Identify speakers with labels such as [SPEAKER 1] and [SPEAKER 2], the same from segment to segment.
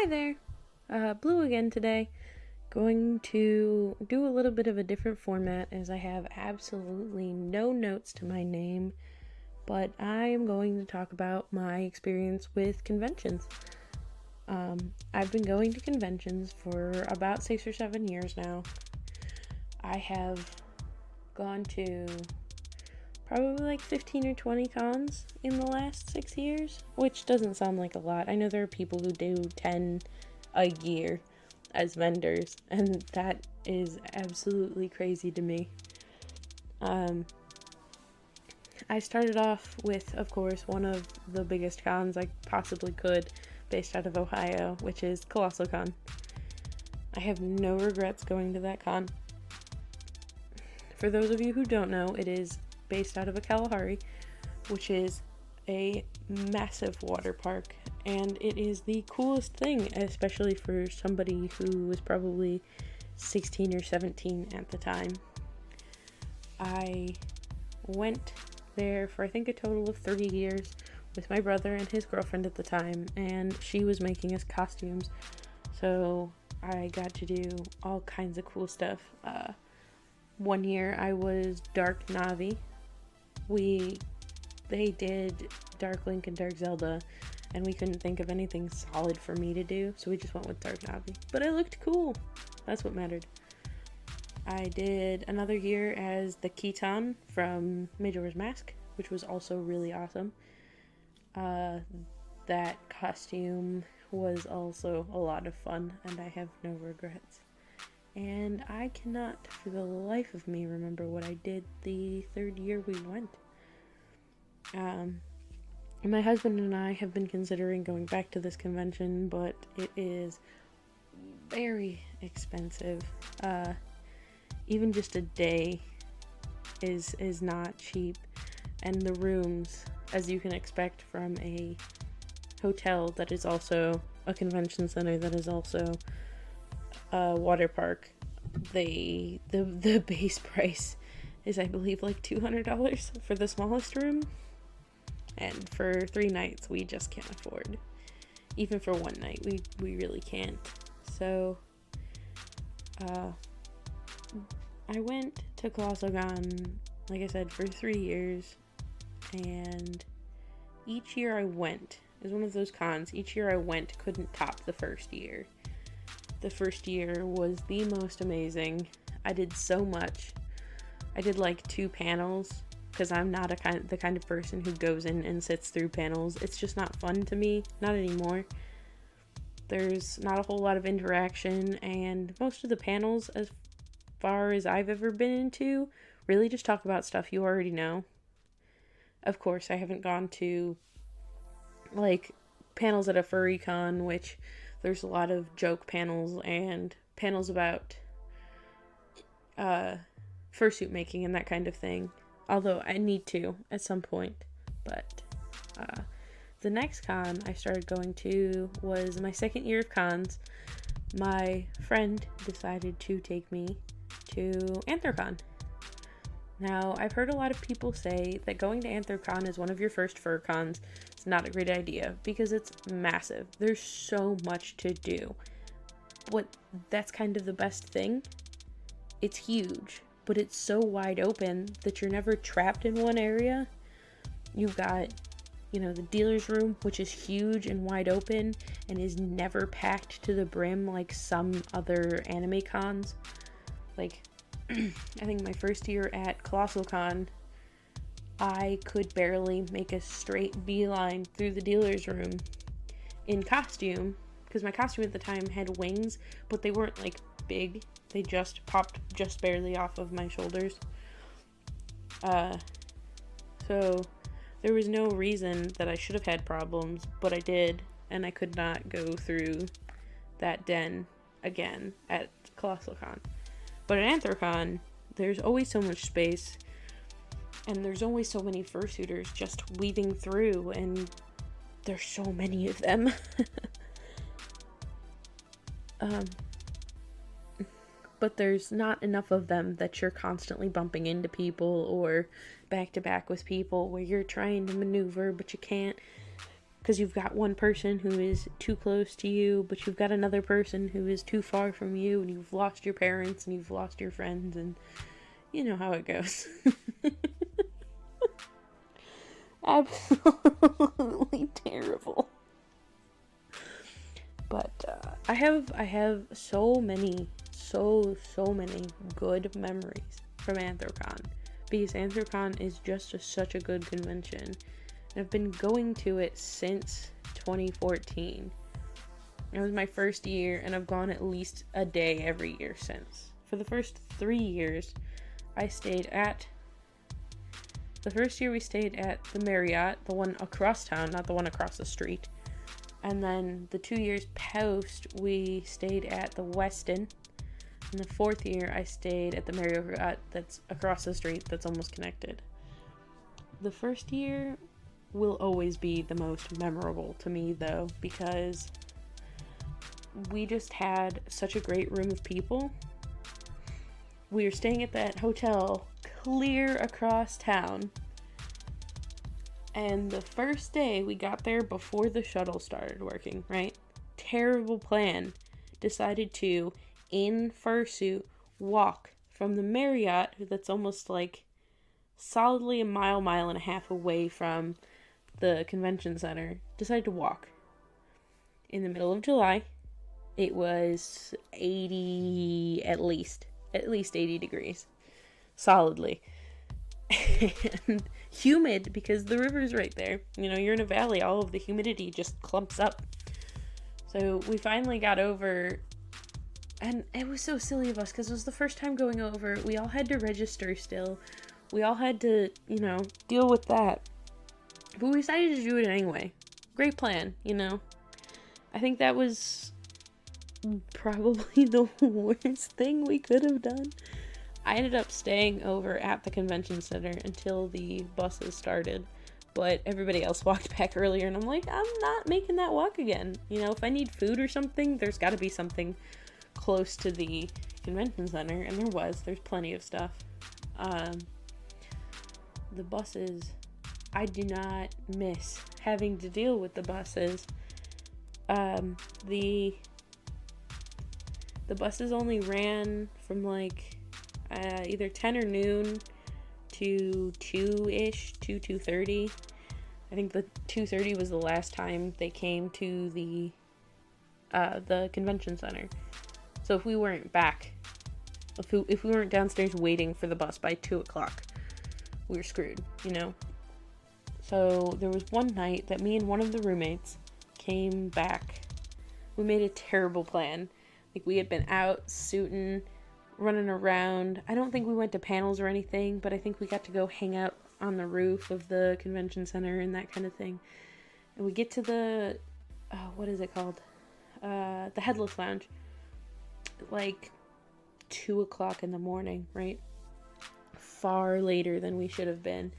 [SPEAKER 1] Hi there, Blue again today. Going to do a little bit of a different format as I have absolutely no notes to my name, but I am going to talk about my experience with conventions. I've been going to conventions for about 6 or 7 years now. I have gone to probably like 15 or 20 cons in the last 6 years, which doesn't sound like a lot. I know there are people who do 10 a year as vendors, and that is absolutely crazy to me. I started off with, of course, one of the biggest cons I possibly could, based out of Ohio, which is Colossal Con. I have no regrets going to that con. For those of you who don't know, it is based out of a Kalahari, which is a massive water park, and it is the coolest thing, especially for somebody who was probably 16 or 17 at the time. I went there for I think a total of 30 years with my brother and his girlfriend at the time, and she was making us costumes, so I got to do all kinds of cool stuff. One year I was Dark Navi. They did Dark Link and Dark Zelda, and we couldn't think of anything solid for me to do, so we just went with Dark Navi. But I looked cool. That's what mattered. I did another year as the Keaton from Majora's Mask, which was also really awesome. That costume was also a lot of fun, and I have no regrets. And I cannot, for the life of me, remember what I did the third year we went. My husband and I have been considering going back to this convention, but it is very expensive. Even just a day is not cheap, and the rooms, as you can expect from a hotel that is also a convention center that is also a water park, the base price is, I believe, like $200 for the smallest room, and for 3 nights we just can't afford. Even for one night we really can't. So I went to Colossal Con, like I said, for 3 years, and each year I went, it was one of those cons, each year I went couldn't top the first year. The first year was the most amazing. I did so much. I did like 2 panels, because I'm not the kind of person who goes in and sits through panels. It's just not fun to me, not anymore. There's not a whole lot of interaction, and most of the panels, as far as I've ever been into, really just talk about stuff you already know. Of course, I haven't gone to like panels at a furry con, which there's a lot of joke panels and panels about fursuit making and that kind of thing. Although I need to at some point. But the next con I started going to was my second year of cons. My friend decided to take me to Anthrocon. Now, I've heard a lot of people say that going to Anthrocon is one of your first fur cons. It's not a great idea because it's massive. There's so much to do. But that's kind of the best thing. It's huge, but it's so wide open that you're never trapped in one area. You've got, the dealer's room, which is huge and wide open and is never packed to the brim like some other anime cons. Like, I think my first year at Colossal Con, I could barely make a straight beeline through the dealer's room in costume, because my costume at the time had wings, but they weren't like big. They just popped just barely off of my shoulders. So there was no reason that I should have had problems, but I did, and I could not go through that den again at Colossal Con. But at Anthrocon, there's always so much space, and there's always so many fursuiters just weaving through, and there's so many of them. But there's not enough of them that you're constantly bumping into people or back to back with people where you're trying to maneuver but you can't. because you've got one person who is too close to you, but you've got another person who is too far from you, and you've lost your parents, and you've lost your friends, and you know how it goes. Absolutely terrible. But I have so many good memories from Anthrocon, because Anthrocon is just such a good convention, and I've been going to it since 2014. It was my first year, and I've gone at least a day every year since. For the first 3 years, I stayed at... The first year we stayed at the Marriott, the one across town, not the one across the street. And then the 2 years post, we stayed at the Westin. And the 4th year, I stayed at the Marriott that's across the street, that's almost connected. The first year will always be the most memorable to me, though, because we just had such a great room of people. We were staying at that hotel clear across town. And the first day we got there before the shuttle started working, right? Terrible plan. Decided to, in fursuit, walk from the Marriott, that's almost like solidly a mile and a half away from the convention center. Decided to walk. In the middle of July, it was 80, at least 80 degrees. Solidly. And humid, because the river's right there. You know, you're in a valley, all of the humidity just clumps up. So we finally got over, and it was so silly of us, because it was the first time going over. We all had to register still. We all had to, you know, deal with that. But we decided to do it anyway. Great plan, you know. I think that was probably the worst thing we could have done. I ended up staying over at the convention center until the buses started, but everybody else walked back earlier, and I'm like, I'm not making that walk again. You know, if I need food or something, there's got to be something close to the convention center, and there's plenty of stuff. The buses, I do not miss having to deal with the buses. The buses only ran from like either 10 or noon to 2-ish, 2:30. I think the 2:30 was the last time they came to the convention center. So if we weren't back, if we weren't downstairs waiting for the bus by 2 o'clock, we were screwed, you know? So there was one night that me and one of the roommates came back. We made a terrible plan. Like, we had been out suiting, running around. I don't think we went to panels or anything, but I think we got to go hang out on the roof of the convention center and that kind of thing. And we get to the, what is it called? The Headless Lounge. Like 2 o'clock in the morning, right? Far later than we should have been.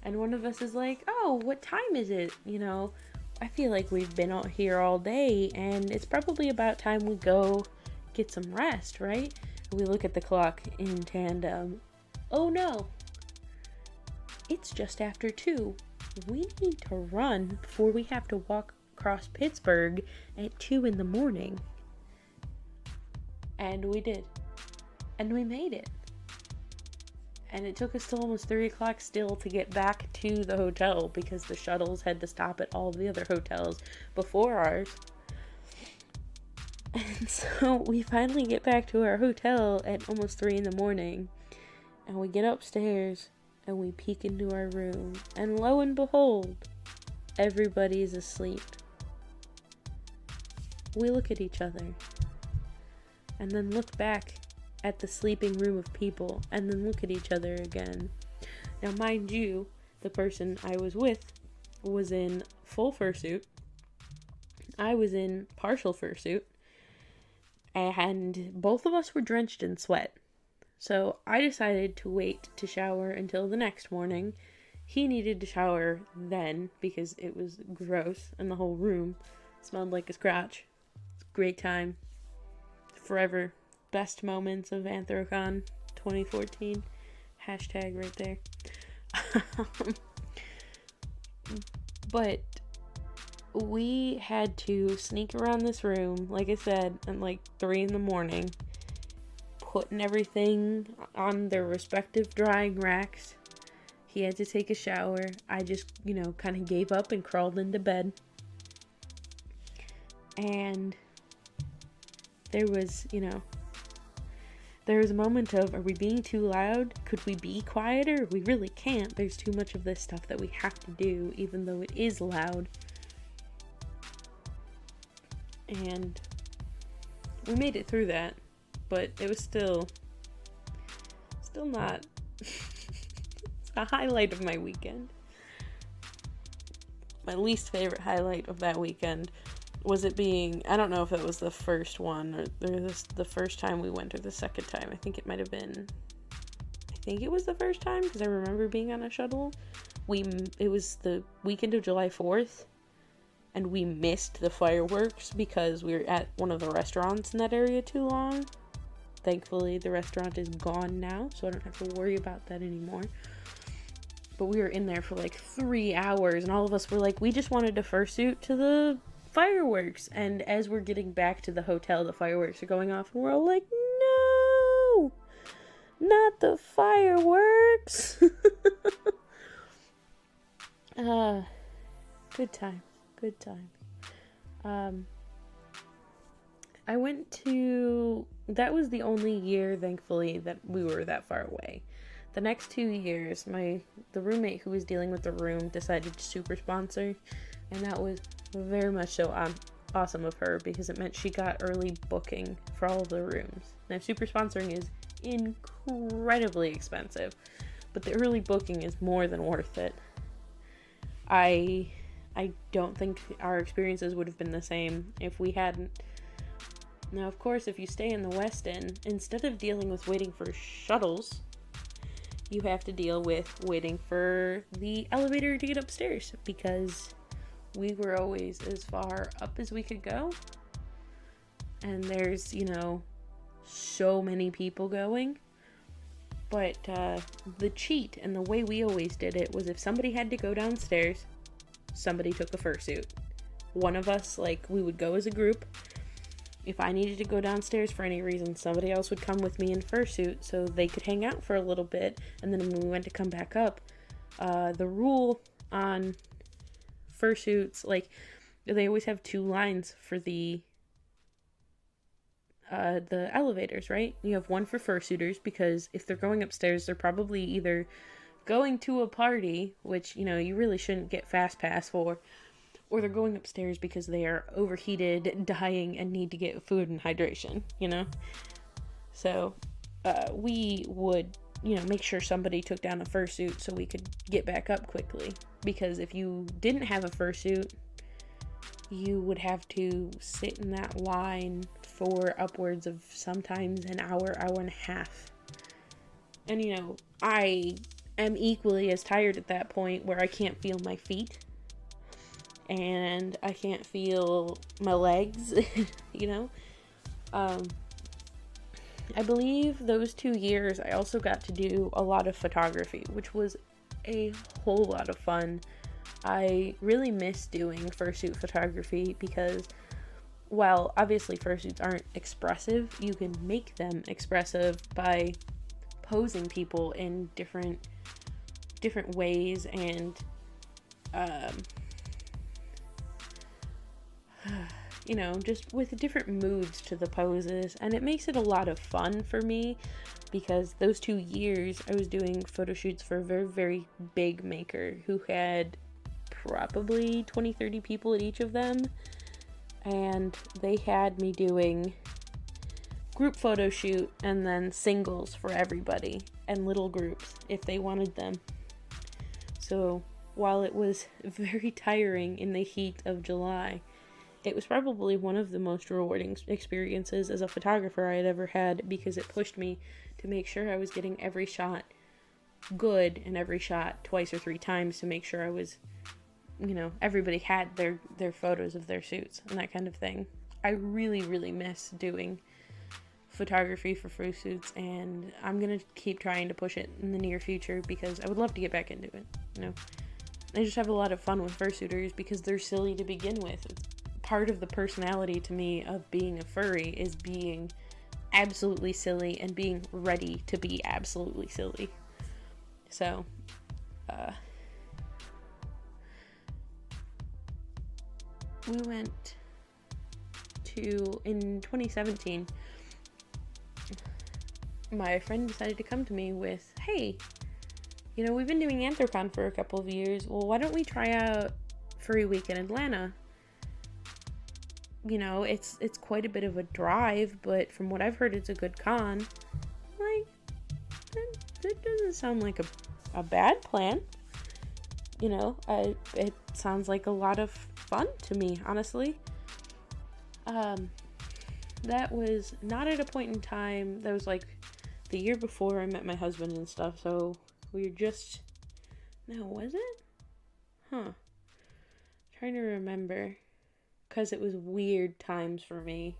[SPEAKER 1] And one of us is like, oh, what time is it? You know, I feel like we've been out here all day, and it's probably about time we go get some rest, right? We look at the clock in tandem. Oh no, it's just after 2. We need to run before we have to walk across Pittsburgh at 2 in the morning. And we did. And we made it. And it took us till almost 3 o'clock still to get back to the hotel, because the shuttles had to stop at all the other hotels before ours. And so we finally get back to our hotel at almost 3 in the morning, and we get upstairs and we peek into our room, and lo and behold, everybody is asleep. We look at each other and then look back at the sleeping room of people, and then look at each other again. Now, mind you, the person I was with was in full fursuit. I was in partial fursuit. And both of us were drenched in sweat. So I decided to wait to shower until the next morning. He needed to shower then because it was gross and the whole room smelled like a scratch. It's a great time. Forever. Best moments of Anthrocon 2014. Hashtag right there. But we had to sneak around this room, like I said, at like 3 in the morning, putting everything on their respective drying racks. He had to take a shower. I just, kind of gave up and crawled into bed. And there was a moment of, are we being too loud? Could we be quieter? We really can't. There's too much of this stuff that we have to do, even though it is loud. And we made it through that, but it was still not a highlight of my weekend. My least favorite highlight of that weekend was it being, I don't know if it was the first one or the first time we went or the second time. I think it was the first time because I remember being on a shuttle. It was the weekend of July 4th and we missed the fireworks because we were at one of the restaurants in that area too long. Thankfully, the restaurant is gone now, so I don't have to worry about that anymore. But we were in there for like 3 hours, and all of us were like, we just wanted a fursuit to the fireworks. And as we're getting back to the hotel, the fireworks are going off, and we're all like, no, not the fireworks. Good time. That was the only year, thankfully, that we were that far away. The next 2 years, the roommate who was dealing with the room decided to super sponsor, and that was very much so awesome of her because it meant she got early booking for all of the rooms. Now, super sponsoring is incredibly expensive, but the early booking is more than worth it. I don't think our experiences would have been the same if we hadn't. Now, of course, if you stay in the West End, instead of dealing with waiting for shuttles, you have to deal with waiting for the elevator to get upstairs because we were always as far up as we could go. And there's, so many people going. But the cheat and the way we always did it was if somebody had to go downstairs, somebody took a fursuit. One of us, we would go as a group. If I needed to go downstairs for any reason, somebody else would come with me in fursuit so they could hang out for a little bit. And then when we went to come back up, the rule on fursuits, they always have 2 lines for the elevators, right? You have one for fursuiters because if they're going upstairs, they're probably either going to a party, which, you really shouldn't get fast pass for, or they're going upstairs because they are overheated, dying, and need to get food and hydration, So, we would, make sure somebody took down a fursuit so we could get back up quickly. Because if you didn't have a fursuit, you would have to sit in that line for upwards of sometimes an hour, hour and a half. And, I am equally as tired at that point where I can't feel my feet. And I can't feel my legs, I believe those 2 years I also got to do a lot of photography, which was a whole lot of fun. I really miss doing fursuit photography because while obviously fursuits aren't expressive, you can make them expressive by posing people in different ways and just with different moods to the poses, and it makes it a lot of fun for me because those 2 years I was doing photo shoots for a very, very big maker who had probably 20-30 people at each of them, and they had me doing group photo shoot and then singles for everybody and little groups if they wanted them. So while it was very tiring in the heat of July, it was probably one of the most rewarding experiences as a photographer I had ever had because it pushed me to make sure I was getting every shot good and every shot 2 or 3 times to make sure I was, everybody had their photos of their suits and that kind of thing. I really, really miss doing photography for fursuits, and I'm going to keep trying to push it in the near future because I would love to get back into it, I just have a lot of fun with fursuiters because they're silly to begin with. It's part of the personality to me of being a furry is being absolutely silly and being ready to be absolutely silly. So, we went to, in 2017, my friend decided to come to me with, hey, you know, we've been doing Anthrocon for a couple of years. Well, why don't we try out Furry Week in Atlanta? You know, it's quite a bit of a drive, but from what I've heard, it's a good con. Like, that doesn't sound like a bad plan. You know, it sounds like a lot of fun to me, honestly. That was not at a point in time, that was like the year before I met my husband and stuff, so we were just, no, was it? Huh. Trying to remember, because it was weird times for me.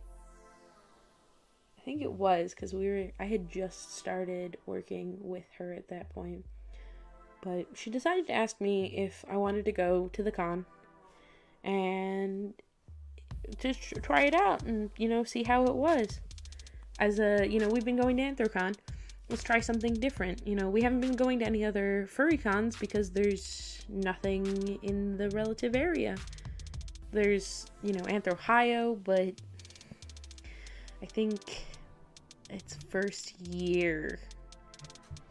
[SPEAKER 1] I think it was, because I had just started working with her at that point. But she decided to ask me if I wanted to go to the con and just try it out and, you know, see how it was. As we've been going to Anthrocon. Let's try something different. You know, we haven't been going to any other furry cons because there's nothing in the relative area. There's, you know, Anthro-Ohio, but I think its first year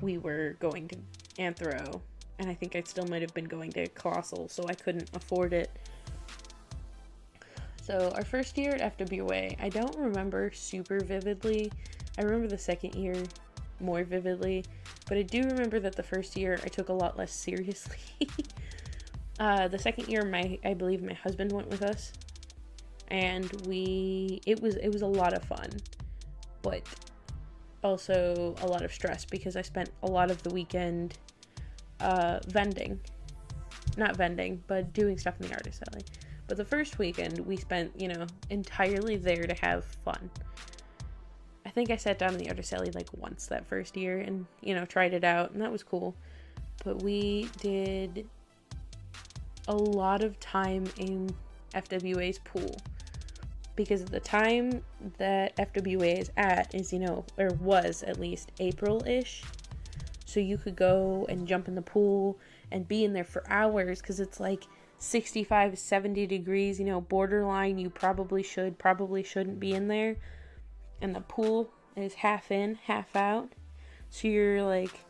[SPEAKER 1] we were going to Anthro, and I think I still might have been going to Colossal, so I couldn't afford it. So our first year at FWA, I don't remember super vividly. I remember the second year more vividly, but I do remember that the first year I took a lot less seriously. The second year, I believe my husband went with us, and it was a lot of fun, but also a lot of stress because I spent a lot of the weekend not vending, but doing stuff in the artist alley. But the first weekend we spent, you know, entirely there to have fun. I think I sat down in the artist alley like once that first year and, you know, tried it out, and that was cool. But we did a lot of time in FWA's pool because at the time that FWA is at is, you know, or was at least April-ish. So you could go and jump in the pool and be in there for hours because it's like 65, 70 degrees, you know, borderline. You probably shouldn't be in there. And the pool is half in, half out. So you're like,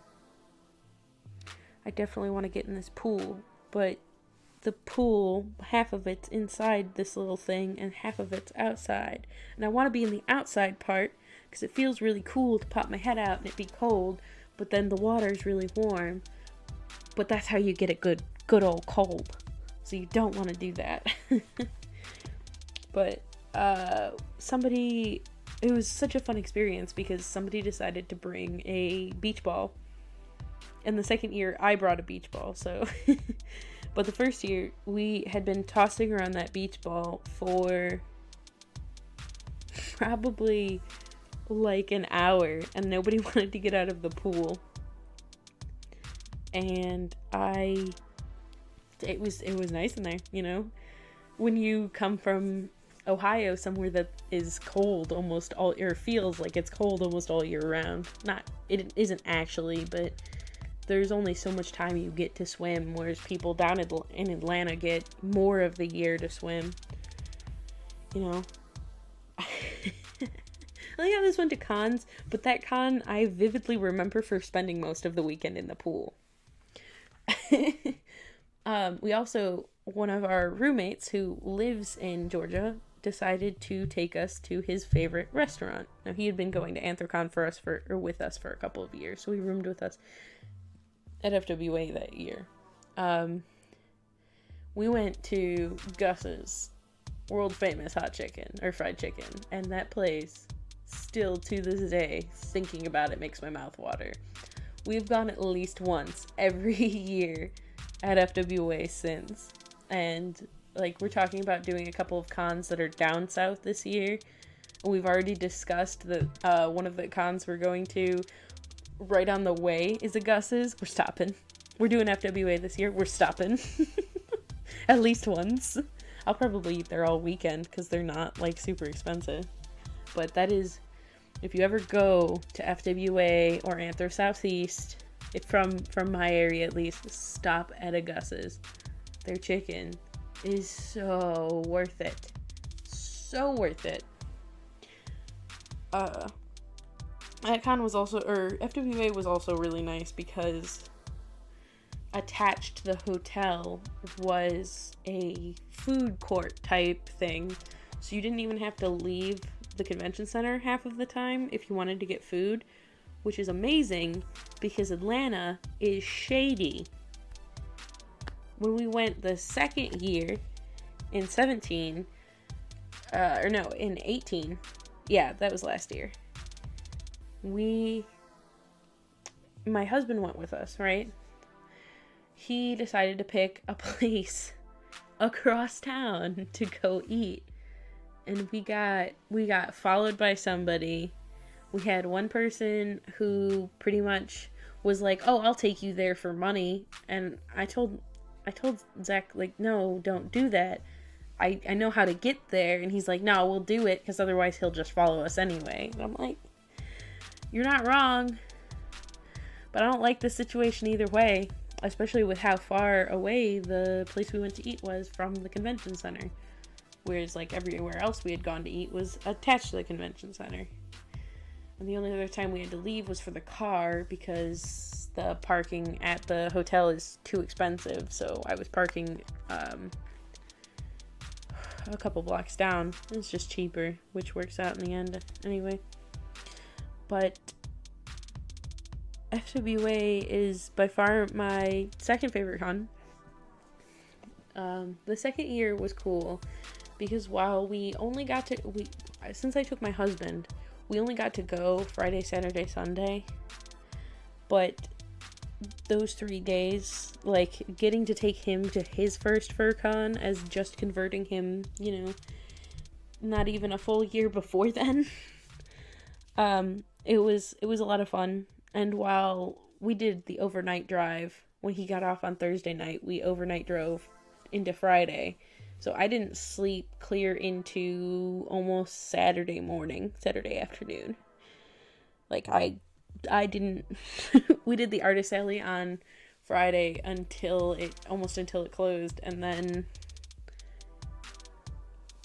[SPEAKER 1] I definitely want to get in this pool. But the pool, half of it's inside this little thing and half of it's outside. And I want to be in the outside part because it feels really cool to pop my head out and it be cold. But then the water's really warm. But that's how you get it good old cold. So you don't want to do that. But it was such a fun experience because somebody decided to bring a beach ball. And the second year, I brought a beach ball, so... But the first year, we had been tossing around that beach ball for probably like an hour, and nobody wanted to get out of the pool. And it was nice in there, you know? When you come from Ohio, somewhere that is cold almost all, or feels like it's cold almost all year round. It isn't actually, but there's only so much time you get to swim, whereas people down in Atlanta get more of the year to swim. You know? I think I just went to cons, but that con I vividly remember for spending most of the weekend in the pool. We also, one of our roommates who lives in Georgia decided to take us to his favorite restaurant. Now, he had been going to Anthrocon with us for a couple of years, so he roomed with us at FWA that year. We went to Gus's world famous hot chicken, or fried chicken, and that place, still to this day, thinking about it makes my mouth water. We've gone at least once every year at FWA since, and like we're talking about doing a couple of cons that are down south this year. We've already discussed that one of the cons we're going to right on the way is a Gus's. We're stopping. We're doing FWA this year. We're stopping. At least once. I'll probably eat there all weekend because they're not like super expensive. But that is, if you ever go to FWA or Anthro Southeast, from my area at least, stop at a Gus's. Their chicken is so worth it. So worth it. FWA was also really nice because attached to the hotel was a food court type thing. So you didn't even have to leave the convention center half of the time if you wanted to get food, which is amazing because Atlanta is shady. When we went the second year in 17, in 18, yeah, that was last year. My husband went with us, right? He decided to pick a place across town to go eat. And we got followed by somebody. We had one person who pretty much was like, "Oh, I'll take you there for money." And I told Zach, like, "No, don't do that. I know how to get there." And he's like, "No, we'll do it because otherwise he'll just follow us anyway." And I'm like, "You're not wrong. But I don't like this situation either way, especially with how far away the place we went to eat was from the convention center. Whereas, like, everywhere else we had gone to eat was attached to the convention center. And the only other time we had to leave was for the car because the parking at the hotel is too expensive. So I was parking a couple blocks down. It's just cheaper, which works out in the end anyway. But FWA is by far my second favorite con. The second year was cool because while since I took my husband, we only got to go Friday, Saturday, Sunday. But those 3 days, like, getting to take him to his first FurCon as just converting him, not even a full year before then. It was a lot of fun. And while we did the overnight drive, when he got off on Thursday night, we overnight drove into Friday. So I didn't sleep clear into almost Saturday afternoon. Like, I didn't, we did the artist alley on Friday until it closed. And then,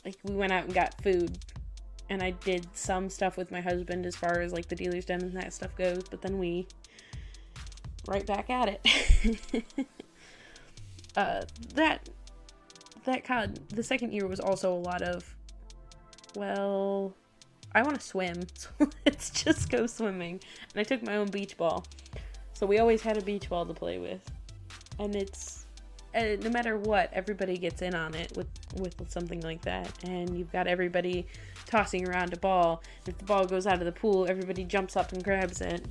[SPEAKER 1] like, we went out and got food. And I did some stuff with my husband as far as, like, the dealer's den and that stuff goes. But then we right back at it. The second year was also a lot of, well, I want to swim, so let's just go swimming. And I took my own beach ball. So we always had a beach ball to play with. And it's, no matter what, everybody gets in on it with something like that. And you've got everybody tossing around a ball. If the ball goes out of the pool, everybody jumps up and grabs it,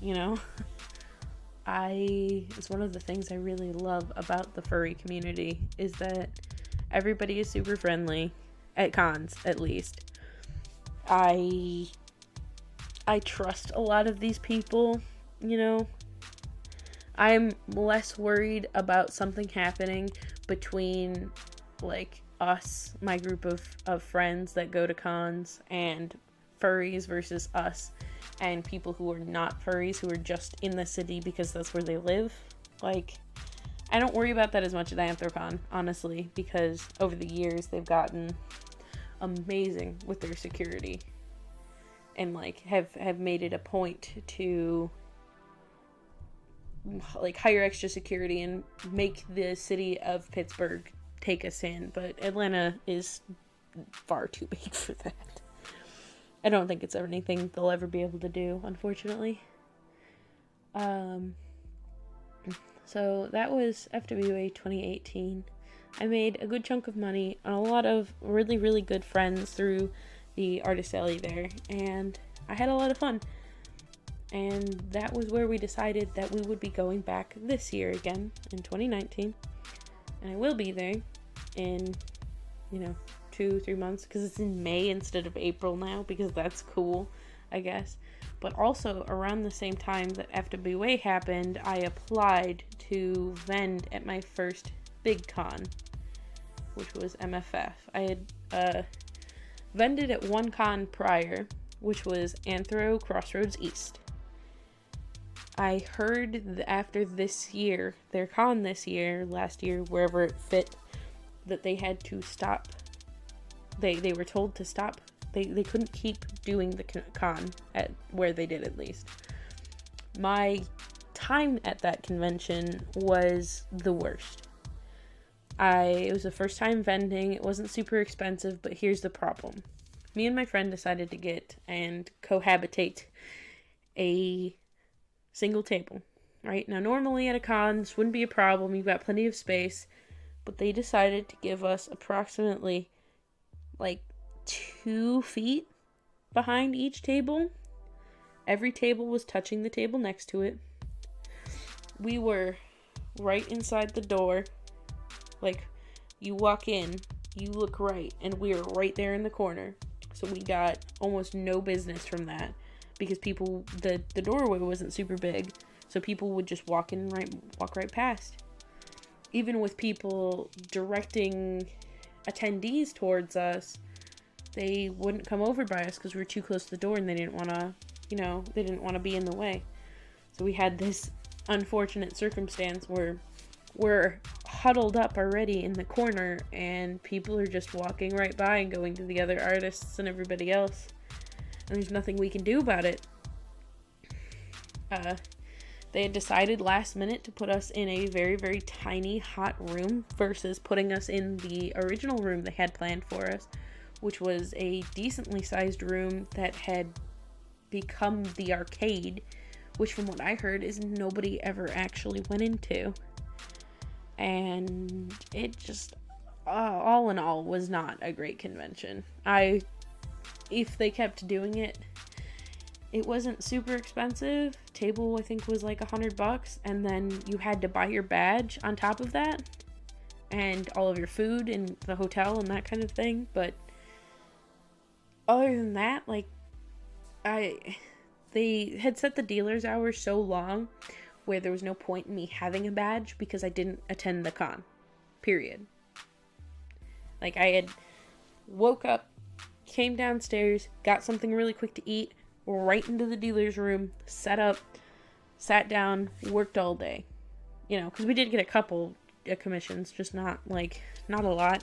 [SPEAKER 1] It's one of the things I really love about the furry community is that everybody is super friendly, at cons, at least. I trust a lot of these people, I'm less worried about something happening between, like, us, my group of friends that go to cons, and furries versus us and people who are not furries who are just in the city because that's where they live. Like, I don't worry about that as much at Anthrocon, honestly, because over the years they've gotten amazing with their security and, like, have made it a point to, like, hire extra security and make the city of Pittsburgh take us in. But Atlanta is far too big for that. I don't think it's anything they'll ever be able to do, unfortunately. So that was FWA 2018. I made a good chunk of money and a lot of really, really good friends through the artist alley there, and I had a lot of fun. And that was where we decided that we would be going back this year again in 2019. And I will be there in, 2-3 months, because it's in May instead of April now, because that's cool, I guess. But also around the same time that FWA happened, I applied to vend at my first big con, which was MFF. I had vended at one con prior, which was Anthro Crossroads East. I heard after this year, their con this year, last year, wherever it fit, that they had to stop. They were told to stop. They couldn't keep doing the con at where they did, at least. My time at that convention was the worst. It was the first time vending. It wasn't super expensive, but here's the problem. Me and my friend decided to get and cohabitate a single table, right? Now, normally at a con, this wouldn't be a problem. You've got plenty of space, but they decided to give us approximately like 2 feet behind each table. Every table was touching the table next to it. We were right inside the door. Like, you walk in, you look right, and we were right there in the corner. So we got almost no business from that, because people, the doorway wasn't super big, so people would just walk right past. Even with people directing attendees towards us, they wouldn't come over by us because we were too close to the door and they didn't want to be in the way. So we had this unfortunate circumstance where we're huddled up already in the corner and people are just walking right by and going to the other artists and everybody else. And there's nothing we can do about it. They had decided last minute to put us in a very, very tiny, hot room versus putting us in the original room they had planned for us, which was a decently sized room that had become the arcade, which from what I heard is nobody ever actually went into. And it just, all in all, was not a great convention. If they kept doing it, it wasn't super expensive. Table, I think, was like $100, and then you had to buy your badge on top of that, and all of your food in the hotel and that kind of thing. But other than that, like, they had set the dealer's hours so long where there was no point in me having a badge because I didn't attend the con. Period. Like, I had woke up, came downstairs, got something really quick to eat, right into the dealer's room, set up, sat down, worked all day. You know, because we did get a couple commissions, just not a lot.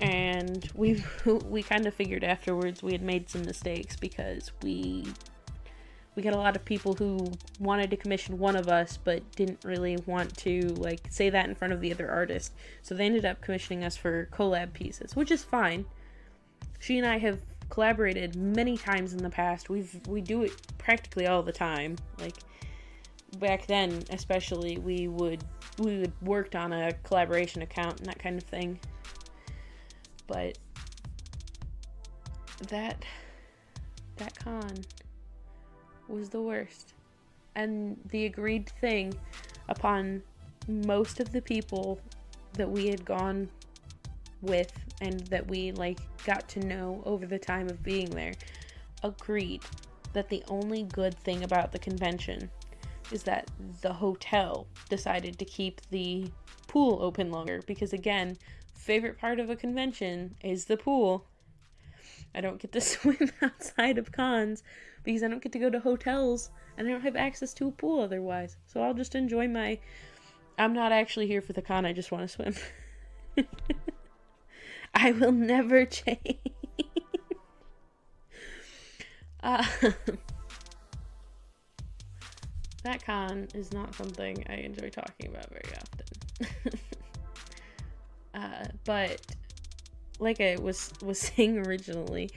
[SPEAKER 1] And we kind of figured afterwards we had made some mistakes because we got a lot of people who wanted to commission one of us but didn't really want to like say that in front of the other artist. So they ended up commissioning us for collab pieces, which is fine. She and I have collaborated many times in the past. We do it practically all the time. Like back then, especially, we would worked on a collaboration account and that kind of thing. But that con was the worst. And the agreed thing upon most of the people that we had gone with and that we got to know over the time of being there agreed that the only good thing about the convention is that the hotel decided to keep the pool open longer, because again, favorite part of a convention is the pool. I don't get to swim outside of cons because I don't get to go to hotels and I don't have access to a pool otherwise. So I'll just enjoy I'm not actually here for the con, I just want to swim. I will never change. That con is not something I enjoy talking about very often. But like I was saying originally,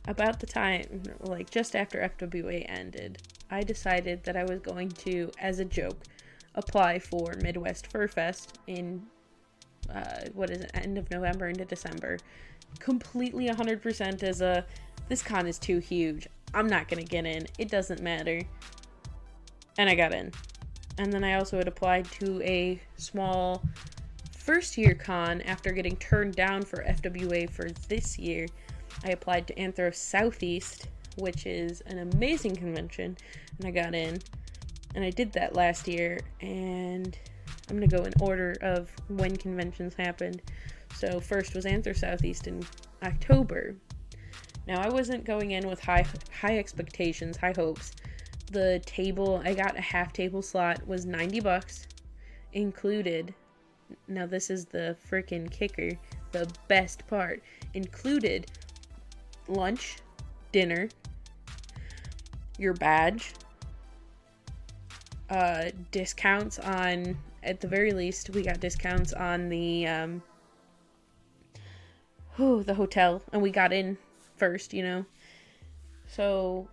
[SPEAKER 1] about the time, just after FWA ended, I decided that I was going to, as a joke, apply for Midwest Fur Fest in end of November into December, completely 100% as this con is too huge, I'm not gonna get in, it doesn't matter. And I got in. And then I also had applied to a small first year con after getting turned down for FWA for this year. I applied to Anthro Southeast, which is an amazing convention, and I got in, and I did that last year, and I'm going to go in order of when conventions happened. So first was Anther Southeast in October. Now, I wasn't going in with high expectations, high hopes. The table, I got a half table slot, was $90, included, now this is the freaking kicker, the best part, included lunch, dinner, your badge, discounts on, at the very least, we got discounts on the hotel, and we got in first, you know. So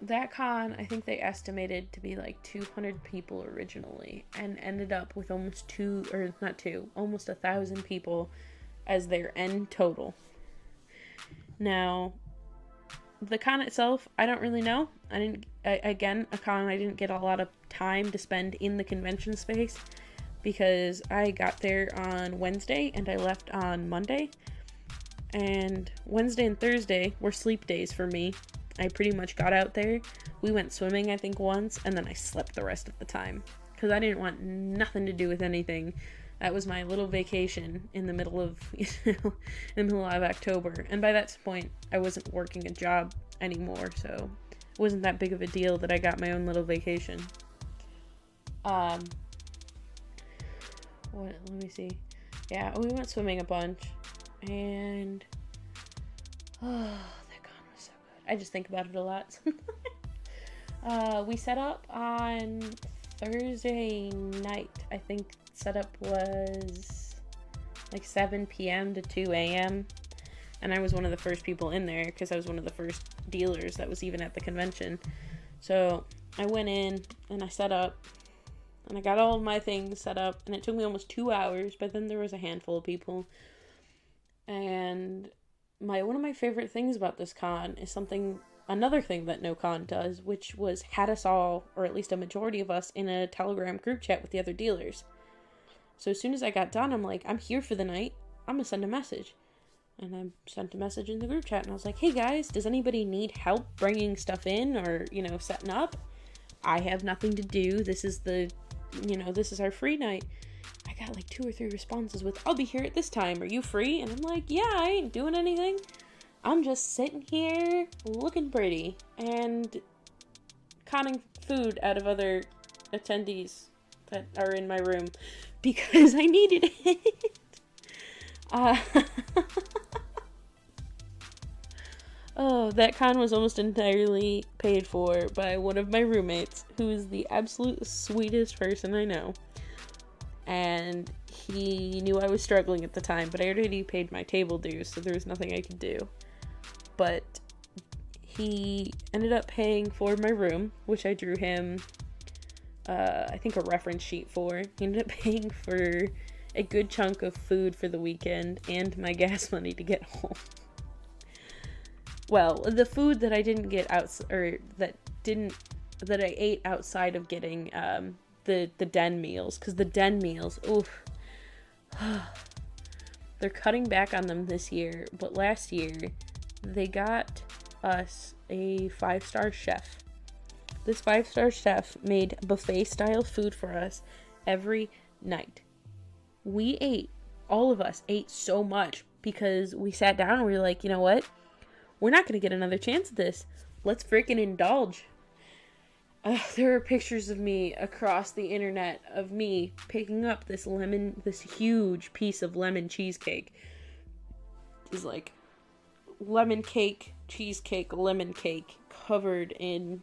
[SPEAKER 1] that con, I think they estimated to be like 200 people originally, and ended up with almost almost 1,000 people as their end total. Now, the con itself, I don't really know. I didn't get a lot of time to spend in the convention space because I got there on Wednesday and I left on Monday. And Wednesday and Thursday were sleep days for me. I pretty much got out there. We went swimming, I think, once, and then I slept the rest of the time because I didn't want nothing to do with anything. That was my little vacation in the middle of, October. And by that point, I wasn't working a job anymore, so it wasn't that big of a deal that I got my own little vacation. Let me see. Yeah, we went swimming a bunch. And that con was so good. I just think about it a lot. We set up on Thursday night. I think setup was like 7 p.m. to 2 a.m. And I was one of the first people in there because I was one of the first dealers that was even at the convention. So I went in and I set up and I got all of my things set up, and it took me almost 2 hours, but then there was a handful of people. And one of my favorite things about this con is another thing that no con does, which was had us all, or at least a majority of us, in a Telegram group chat with the other dealers. So as soon as I got done, I'm like, I'm here for the night. I'm gonna send a message. And I sent a message in the group chat, and I was like, hey guys, does anybody need help bringing stuff in or, setting up? I have nothing to do. This is our free night. I got like 2 or 3 responses with, I'll be here at this time. Are you free? And I'm like, yeah, I ain't doing anything. I'm just sitting here looking pretty and conning food out of other attendees that are in my room because I needed it. Oh, that con was almost entirely paid for by one of my roommates, who is the absolute sweetest person I know. And he knew I was struggling at the time, but I already paid my table dues, so there was nothing I could do. But he ended up paying for my room, which I drew him, I think, a reference sheet for. He ended up paying for a good chunk of food for the weekend and my gas money to get home. Well, the food that I didn't get that I ate outside of getting the den meals, because the den meals, oof, they're cutting back on them this year, but last year they got us a 5-star chef. This 5-star chef made buffet style food for us every night. All of us ate so much because we sat down and we were like, you know what? We're not going to get another chance at this. Let's freaking indulge. There are pictures of me across the internet of me picking up this huge piece of lemon cheesecake. It's like lemon cake, cheesecake, lemon cake covered in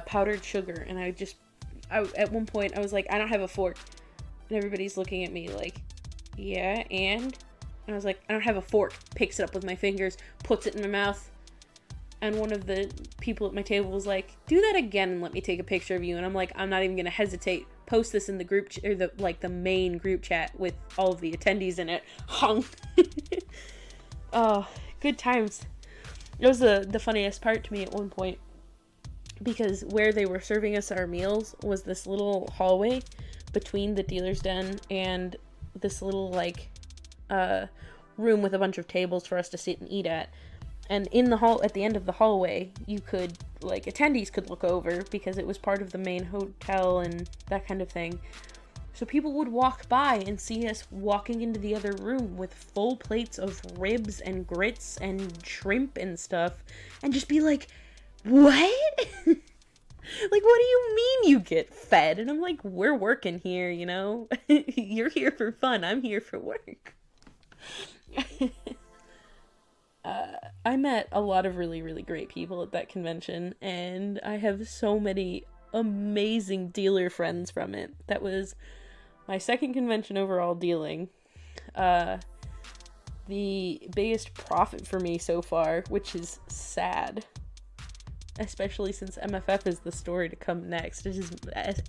[SPEAKER 1] powdered sugar. And at one point I was like, I don't have a fork. And everybody's looking at me like, yeah, and I was like, I don't have a fork. Picks it up with my fingers, puts it in my mouth. And one of the people at my table was like, do that again and let me take a picture of you. And I'm like, I'm not even going to hesitate. Post this in the group, or the main group chat with all of the attendees in it. Hung. Oh, good times. It was the funniest part to me at one point. Because where they were serving us our meals was this little hallway between the dealer's den and this little, room with a bunch of tables for us to sit and eat at. And in the hall, at the end of the hallway, you could, like, attendees could look over because it was part of the main hotel and that kind of thing. So people would walk by and see us walking into the other room with full plates of ribs and grits and shrimp and stuff, and just be like, what? Like, what do you mean you get fed? And I'm like, we're working here, you know? You're here for fun. I'm here for work. I met a lot of really, really great people at that convention, and I have so many amazing dealer friends from it. That was my second convention overall dealing. The biggest profit for me so far, which is sad. Especially since MFF is the story to come next. It is,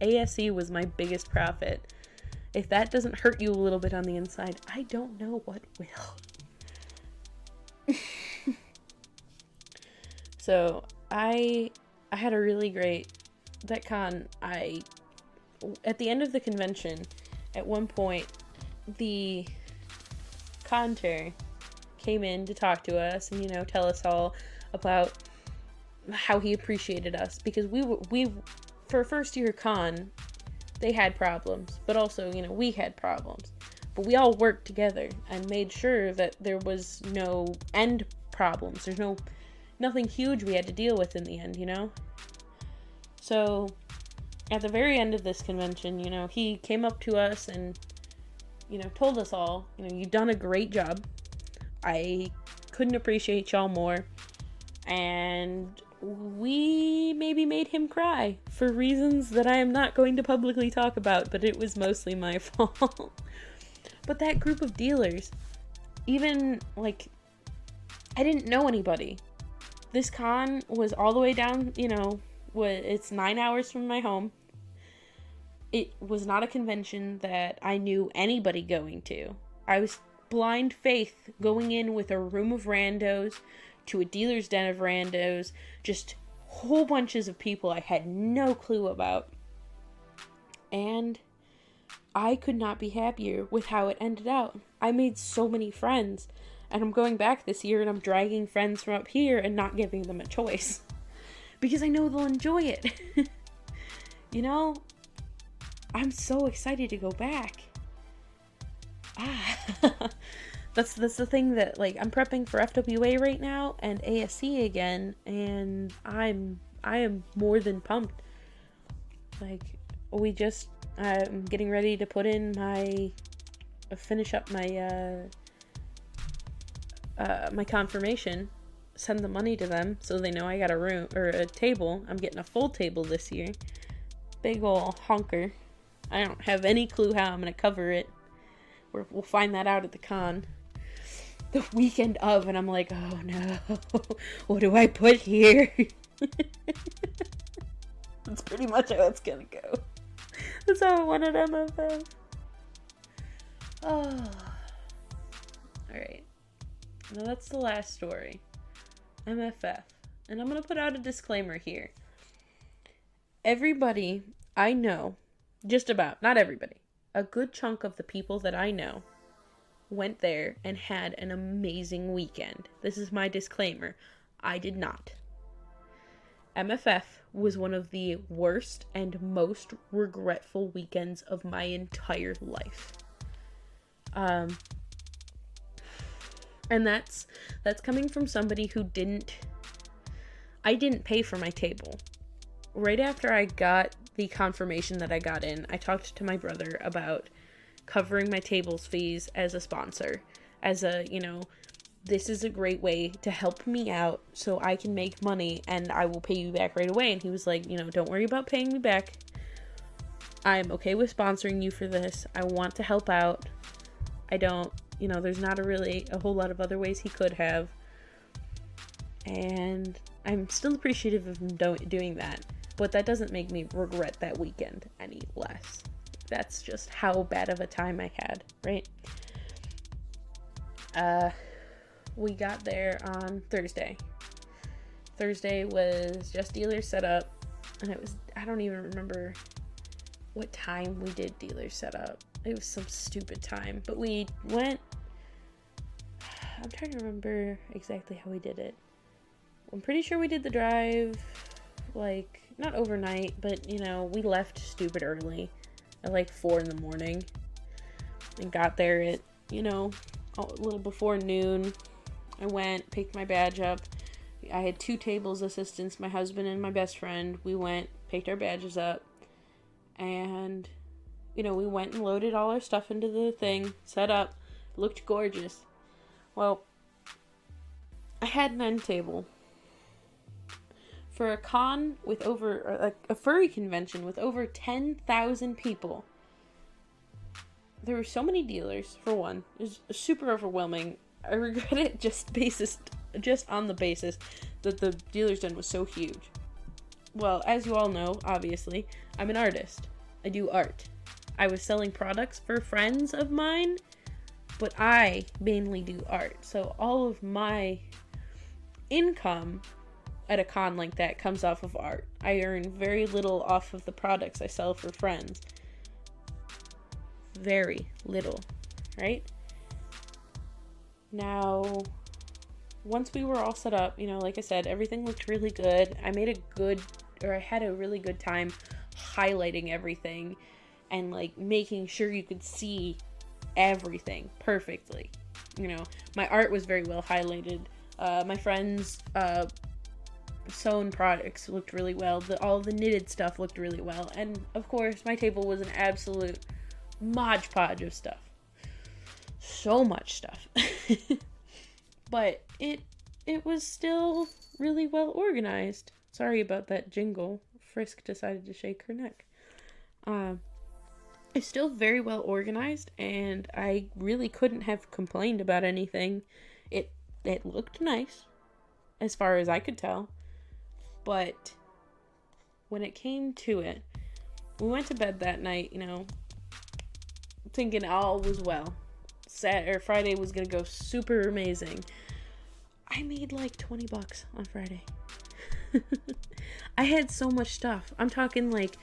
[SPEAKER 1] ASE was my biggest profit. If that doesn't hurt you a little bit on the inside, I don't know what will. So, I had a really great, that con, at the end of the convention, at one point, the con chair came in to talk to us and, you know, tell us all about how he appreciated us, because we for first year con, they had problems, but also, you know, we had problems, but we all worked together and made sure that there was no end problems. There's nothing huge we had to deal with in the end, you know? So at the very end of this convention, you know, he came up to us and, you know, told us all, you know, you've done a great job. I couldn't appreciate y'all more. And we maybe made him cry for reasons that I am not going to publicly talk about, but it was mostly my fault. But that group of dealers, even, like, I didn't know anybody. This con was all the way down, you know, it's 9 hours from my home. It was not a convention that I knew anybody going to. I was blind faith going in with a room of randos to a dealer's den of randos, just whole bunches of people I had no clue about. And I could not be happier with how it ended out. I made so many friends, and I'm going back this year and I'm dragging friends from up here and not giving them a choice because I know they'll enjoy it. You know, I'm so excited to go back. That's the thing that, like, I'm prepping for FWA right now and ASE again, and I am more than pumped. Like, I'm getting ready to put in finish up my my confirmation, send the money to them so they know I got a room or a table. I'm getting a full table this year. Big ol' honker. I don't have any clue how I'm gonna cover it. We'll find that out at the con. The weekend of, and I'm like, oh no, what do I put here? That's pretty much how it's gonna go. That's how I wanted MFF. Oh. Alright. Now that's the last story. MFF. And I'm gonna put out a disclaimer here. Everybody I know, just about, not everybody, a good chunk of the people that I know went there and had an amazing weekend. This is my disclaimer. I did not. MFF was one of the worst and most regretful weekends of my entire life. And that's coming from somebody who I didn't pay for my table. Right after I got the confirmation that I got in, I talked to my brother about covering my table's fees as a sponsor, as a, you know, this is a great way to help me out so I can make money and I will pay you back right away. And he was like, you know, don't worry about paying me back. I'm okay with sponsoring you for this. I want to help out. I don't, you know, there's not a whole lot of other ways he could have. And I'm still appreciative of him doing that. But that doesn't make me regret that weekend any less. That's just how bad of a time I had, right? We got there on Thursday. Thursday was just dealer setup, and I don't even remember what time we did dealer setup. It was some stupid time, but we went, I'm trying to remember exactly how we did it. I'm pretty sure we did the drive, like, not overnight, but, you know, we left stupid early at like 4 in the morning and got there at, you know, a little before noon. I went, picked my badge up. I had 2 tables assistants, my husband and my best friend. We went, picked our badges up, and, you know, we went and loaded all our stuff into the thing, set up, looked gorgeous. Well, I had an end table. For a con with over, like a furry convention with over 10,000 people, there were so many dealers, for one. It was super overwhelming. I regret it just on the basis that the dealer's den was so huge. Well, as you all know, obviously, I'm an artist. I do art. I was selling products for friends of mine, but I mainly do art. So all of my income at a con like that comes off of art. I earn very little off of the products I sell for friends. Very little, right? Now, once we were all set up, you know, like I said, everything looked really good. I had a really good time highlighting everything and, like, making sure you could see everything perfectly. You know, my art was very well highlighted. My friends' sewn products looked really well. All the knitted stuff looked really well. And, of course, my table was an absolute Mod Podge of stuff. So much stuff. But it was still really well organized. Sorry about that jingle. Frisk decided to shake her neck. It's still very well organized, and I really couldn't have complained about anything. It looked nice, as far as I could tell. But when it came to it, we went to bed that night, you know, thinking all was well. Friday was gonna go super amazing. I made like $20 on Friday. I had so much stuff. I'm talking like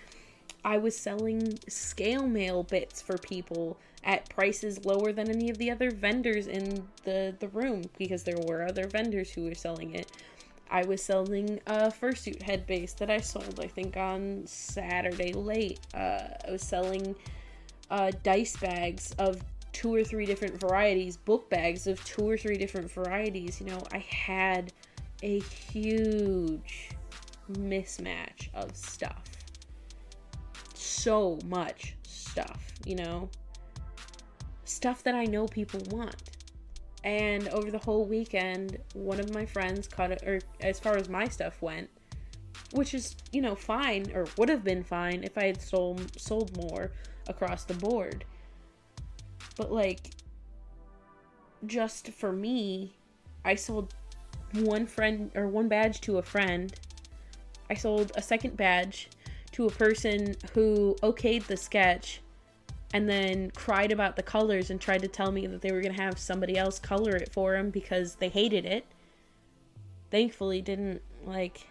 [SPEAKER 1] I was selling scale mail bits for people at prices lower than any of the other vendors in the room, because there were other vendors who were selling it. I was selling a fursuit head base that I sold, I think, on Saturday late. I was selling dice bags of 2 or 3 different varieties, book bags of 2 or 3 different varieties. You know, I had a huge mismatch of stuff. So much stuff, you know? Stuff that I know people want. And over the whole weekend, one of my friends caught it, or as far as my stuff went, which is, you know, fine, or would have been fine if I had sold more across the board. But, like, just for me, I sold one badge to a friend. I sold a second badge to a person who okayed the sketch and then cried about the colors and tried to tell me that they were going to have somebody else color it for him because they hated it. Thankfully didn't, like...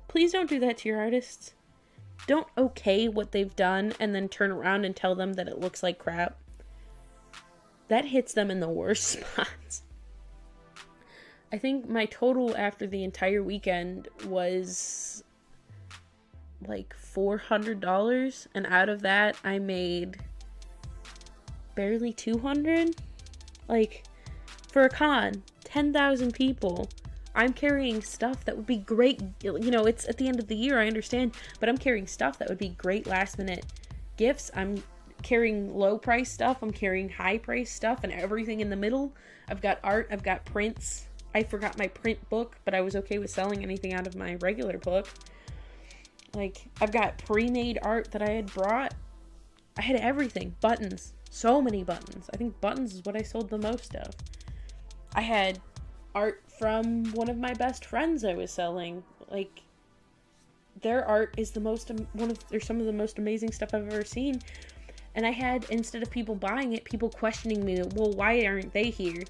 [SPEAKER 1] Please don't do that to your artists. Don't okay what they've done and then turn around and tell them that it looks like crap. That hits them in the worst spots. I think my total after the entire weekend was like $400, and out of that I made barely $200. Like, for a con, 10,000 people, I'm carrying stuff that would be great. You know, it's at the end of the year, I understand, but I'm carrying stuff that would be great last minute gifts. I'm carrying low price stuff, I'm carrying high price stuff, and everything in the middle. I've got art, I've got prints. I forgot my print book, but I was okay with selling anything out of my regular book. Like, I've got pre-made art that I had brought. I had everything. Buttons. So many buttons. I think buttons is what I sold the most of. I had art from one of my best friends I was selling. Like, their art is some of the most amazing stuff I've ever seen. And I had, instead of people buying it, people questioning me, well, why aren't they here?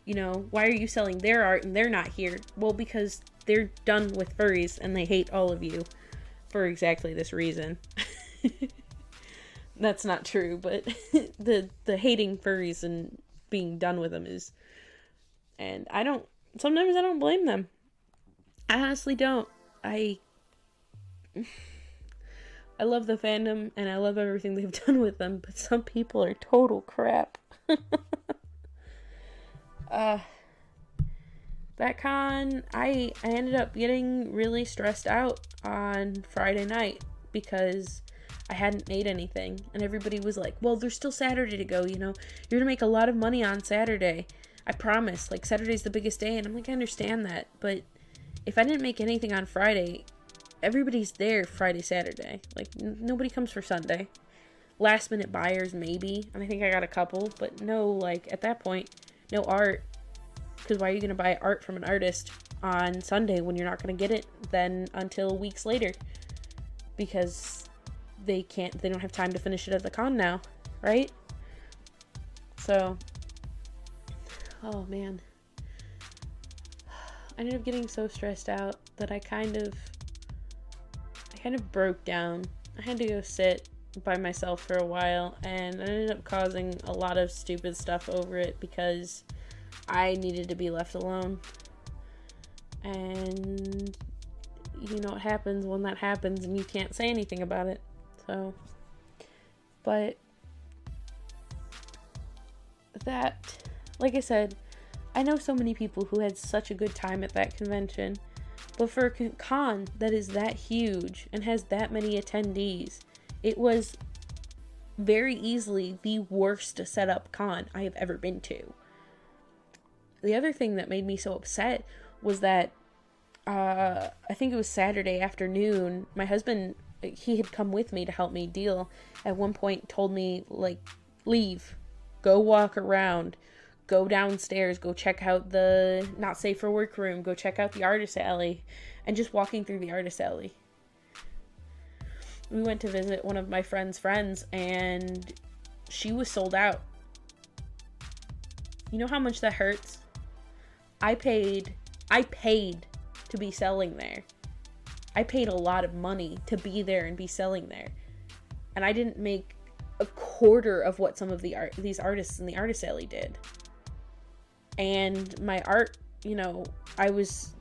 [SPEAKER 1] You know, why are you selling their art and they're not here? Well, because they're done with furries and they hate all of you for exactly this reason. That's not true, but the hating furries and being done with them is, and sometimes I don't blame them. I honestly don't. I love the fandom and I love everything they've done with them, but some people are total crap. That con, I ended up getting really stressed out on Friday night because I hadn't made anything. And everybody was like, well, there's still Saturday to go, you're gonna make a lot of money on Saturday. I promise, Saturday's the biggest day. And I'm like, I understand that, but if I didn't make anything on Friday, everybody's there Friday, Saturday. Nobody comes for Sunday. Last minute buyers, maybe. And I think I got a couple, but no, at that point, no art. Because why are you going to buy art from an artist on Sunday when you're not going to get it then until weeks later? Because they don't have time to finish it at the con now, right? So, oh man. I ended up getting so stressed out that I kind of broke down. I had to go sit by myself for a while, and I ended up causing a lot of stupid stuff over it because I needed to be left alone. And you know what happens when that happens and you can't say anything about it. So, but that, like I said, I know so many people who had such a good time at that convention, but for a con that is that huge and has that many attendees, it was very easily the worst setup con I have ever been to. The other thing that made me so upset was that I think it was Saturday afternoon, my husband, he had come with me to help me deal, at one point told me, leave, go walk around, go downstairs, go check out the not safe for work room, go check out the artist alley, and just walking through the artist alley. We went to visit one of my friend's friends, and she was sold out. You know how much that hurts? I paid to be selling there. I paid a lot of money to be there and be selling there. And I didn't make a quarter of what some of these artists in the artist alley did. And my art, I was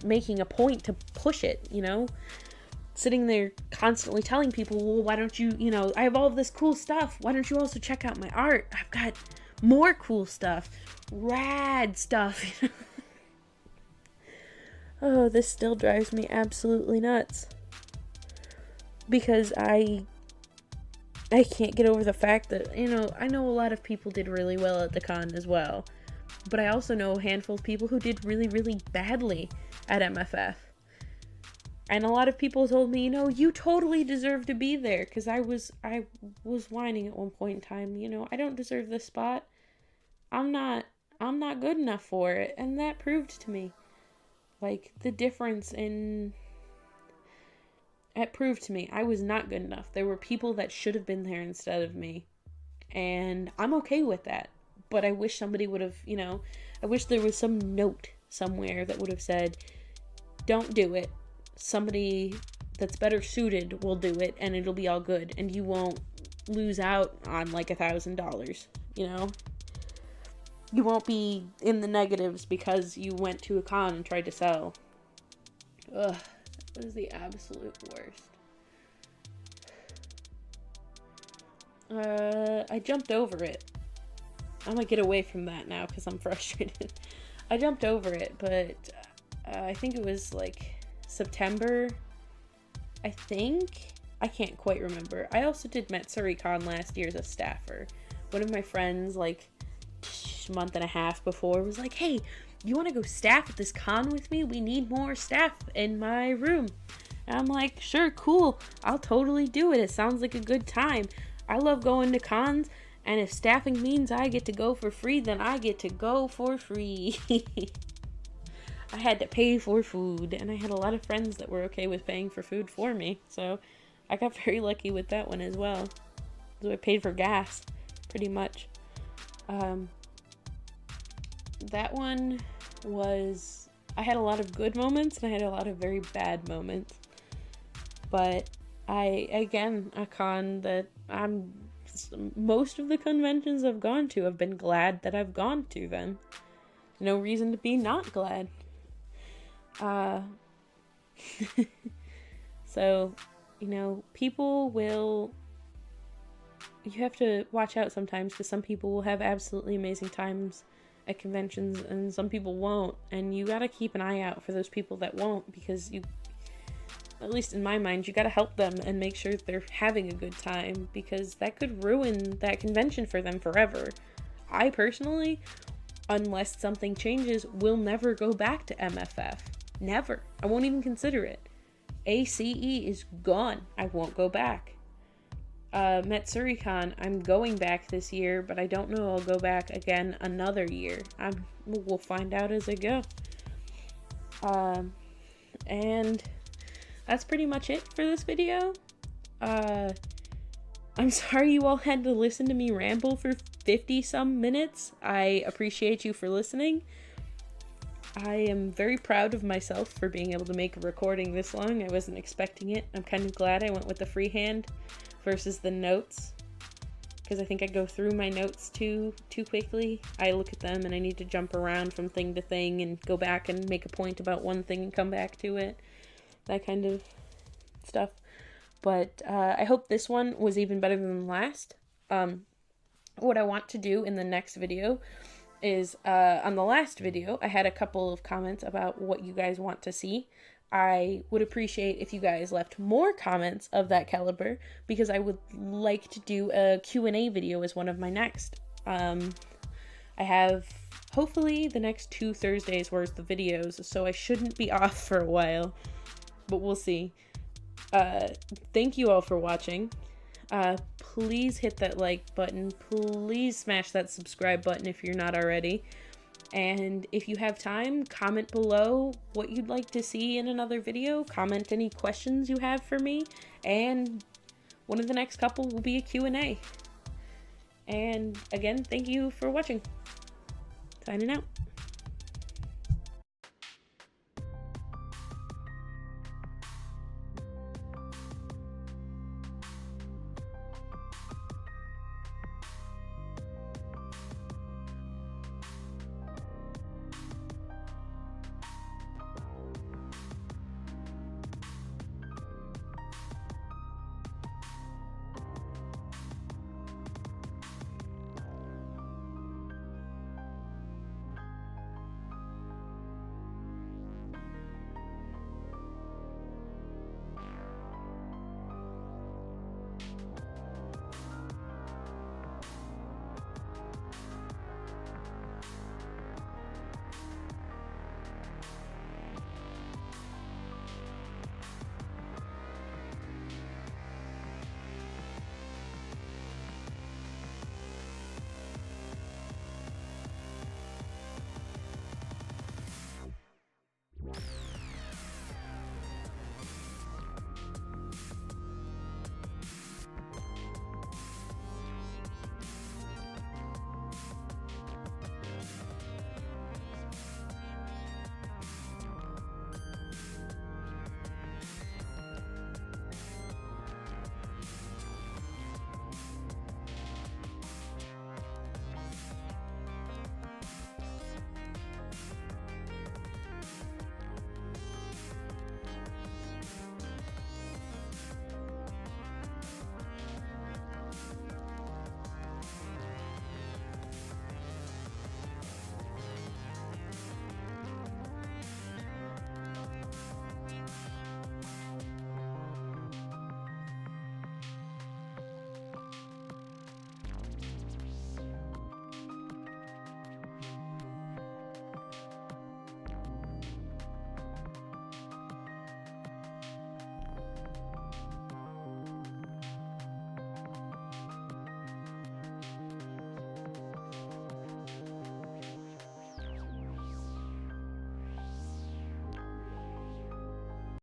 [SPEAKER 1] making a point to push it, sitting there constantly telling people, well, why don't you, I have all of this cool stuff. Why don't you also check out my art? I've got more cool stuff, rad stuff. Oh, this still drives me absolutely nuts. Because I can't get over the fact that, I know a lot of people did really well at the con as well. But I also know a handful of people who did really, really badly at MFF. And a lot of people told me, you totally deserve to be there. Because I was whining at one point in time, I don't deserve this spot. I'm not good enough for it. And that proved to me. The difference in... It proved to me I was not good enough. There were people that should have been there instead of me. And I'm okay with that. But I wish somebody would have, I wish there was some note somewhere that would have said, don't do it. Somebody that's better suited will do it and it'll be all good. And you won't lose out on $1,000, You won't be in the negatives because you went to a con and tried to sell. Ugh, that was the absolute worst. I jumped over it. I'm gonna get away from that now because I'm frustrated. I jumped over it, but I think it was September. I think. I can't quite remember. I also did MatsuriCon last year as a staffer. One of my friends, month and a half before, was like, hey, you want to go staff at this con with me? We need more staff in my room. And I'm like, sure, cool. I'll totally do it. It sounds like a good time. I love going to cons. And if staffing means I get to go for free, then I get to go for free. I had to pay for food, and I had a lot of friends that were okay with paying for food for me. So I got very lucky with that one as well. So I paid for gas, pretty much. That one was... I had a lot of good moments, and I had a lot of very bad moments. But a con that I'm most of the conventions I've gone to, I've been glad that I've gone to them. No reason to be not glad. So, you know, you have to watch out sometimes, because some people will have absolutely amazing times at conventions and some people won't, and you gotta keep an eye out for those people that won't, because at least in my mind, you gotta help them and make sure they're having a good time, because that could ruin that convention for them forever. I personally, unless something changes, will never go back to MFF. Never. I won't even consider it. ACE is gone. I won't go back. MetsuryCon, I'm going back this year, but I don't know I'll go back again another year. We'll find out as I go. And that's pretty much it for this video. I'm sorry you all had to listen to me ramble for 50 some minutes. I appreciate you for listening. I am very proud of myself for being able to make a recording this long. I wasn't expecting it. I'm kind of glad I went with the freehand versus the notes, because I think I go through my notes too quickly. I look at them and I need to jump around from thing to thing and go back and make a point about one thing and come back to it. That kind of stuff. But I hope this one was even better than the last. What I want to do in the next video is, on the last video, I had a couple of comments about what you guys want to see. I would appreciate if you guys left more comments of that caliber, because I would like to do a Q&A video as one of my next. I have, hopefully, the next 2 Thursdays worth of videos, so I shouldn't be off for a while, but we'll see. Thank you all for watching. Please hit that like button. Please smash that subscribe button if you're not already. And if you have time, comment below what you'd like to see in another video. Comment any questions you have for me. And one of the next couple will be a Q&A. And again, thank you for watching. Signing out.